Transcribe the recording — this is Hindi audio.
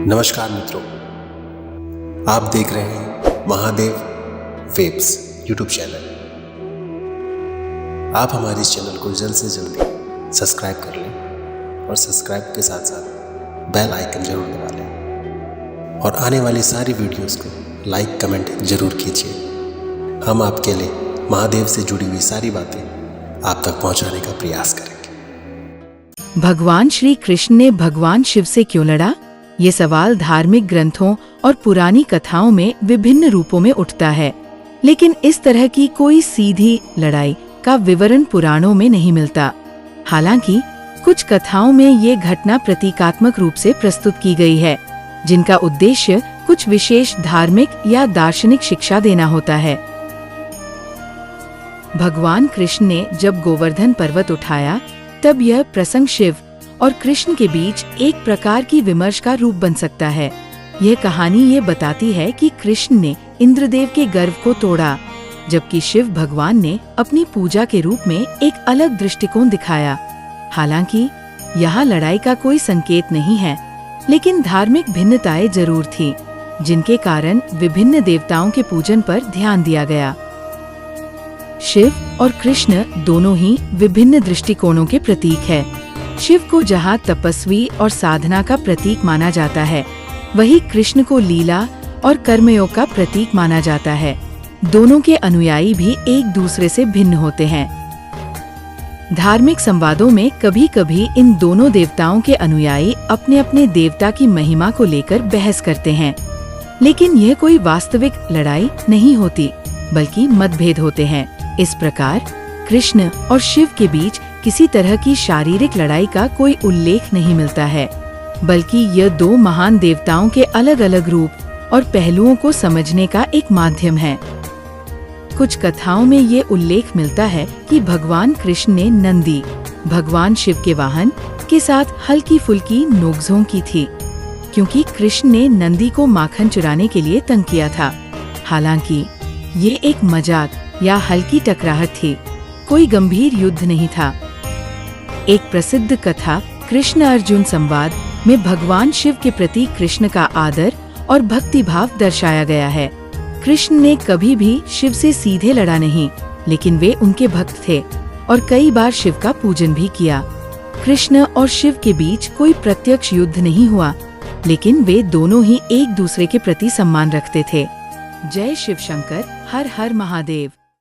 नमस्कार मित्रों, आप देख रहे हैं महादेव वेब्स यूट्यूब चैनल। आप हमारे इस चैनल को जल्द से जल्दी सब्सक्राइब कर लें और सब्सक्राइब के साथ साथ बेल आइकन जरूर दबा लें और आने वाली सारी वीडियोस को लाइक कमेंट जरूर कीजिए। हम आपके लिए महादेव से जुड़ी हुई सारी बातें आप तक पहुंचाने का प्रयास करेंगे। भगवान श्री कृष्ण ने भगवान शिव से क्यों लड़ा? ये सवाल धार्मिक ग्रंथों और पुरानी कथाओं में विभिन्न रूपों में उठता है, लेकिन इस तरह की कोई सीधी लड़ाई का विवरण पुराणों में नहीं मिलता। हालांकि कुछ कथाओं में ये घटना प्रतीकात्मक रूप से प्रस्तुत की गई है, जिनका उद्देश्य कुछ विशेष धार्मिक या दार्शनिक शिक्षा देना होता है। भगवान कृष्ण ने जब गोवर्धन पर्वत उठाया, तब यह प्रसंग शिव और कृष्ण के बीच एक प्रकार की विमर्श का रूप बन सकता है। यह कहानी ये बताती है कि कृष्ण ने इंद्रदेव के गर्व को तोड़ा, जबकि शिव भगवान ने अपनी पूजा के रूप में एक अलग दृष्टिकोण दिखाया। हालांकि यहाँ लड़ाई का कोई संकेत नहीं है, लेकिन धार्मिक भिन्नताएं जरूर थीं, जिनके कारण विभिन्न देवताओं के पूजन पर ध्यान दिया गया। शिव और कृष्ण दोनों ही विभिन्न दृष्टिकोणों के प्रतीक है। शिव को जहाँ तपस्वी और साधना का प्रतीक माना जाता है, वहीं कृष्ण को लीला और कर्मयोग का प्रतीक माना जाता है। दोनों के अनुयायी भी एक दूसरे से भिन्न होते हैं। धार्मिक संवादों में कभी कभी इन दोनों देवताओं के अनुयायी अपने अपने देवता की महिमा को लेकर बहस करते हैं, लेकिन यह कोई वास्तविक लड़ाई नहीं होती, बल्कि मतभेद होते हैं। इस प्रकार कृष्ण और शिव के बीच किसी तरह की शारीरिक लड़ाई का कोई उल्लेख नहीं मिलता है, बल्कि यह दो महान देवताओं के अलग अलग रूप और पहलुओं को समझने का एक माध्यम है। कुछ कथाओं में ये उल्लेख मिलता है कि भगवान कृष्ण ने नंदी, भगवान शिव के वाहन, के साथ हल्की फुल्की नोकझोंक की थी, क्योंकि कृष्ण ने नंदी को माखन चुराने के लिए तंग किया था। हालांकि ये एक मजाक या हल्की टकराहट थी, कोई गंभीर युद्ध नहीं था। एक प्रसिद्ध कथा कृष्ण अर्जुन संवाद में भगवान शिव के प्रति कृष्ण का आदर और भक्ति भाव दर्शाया गया है। कृष्ण ने कभी भी शिव से सीधे लड़ा नहीं, लेकिन वे उनके भक्त थे और कई बार शिव का पूजन भी किया। कृष्ण और शिव के बीच कोई प्रत्यक्ष युद्ध नहीं हुआ, लेकिन वे दोनों ही एक दूसरे के प्रति सम्मान रखते थे। जय शिव शंकर, हर हर महादेव।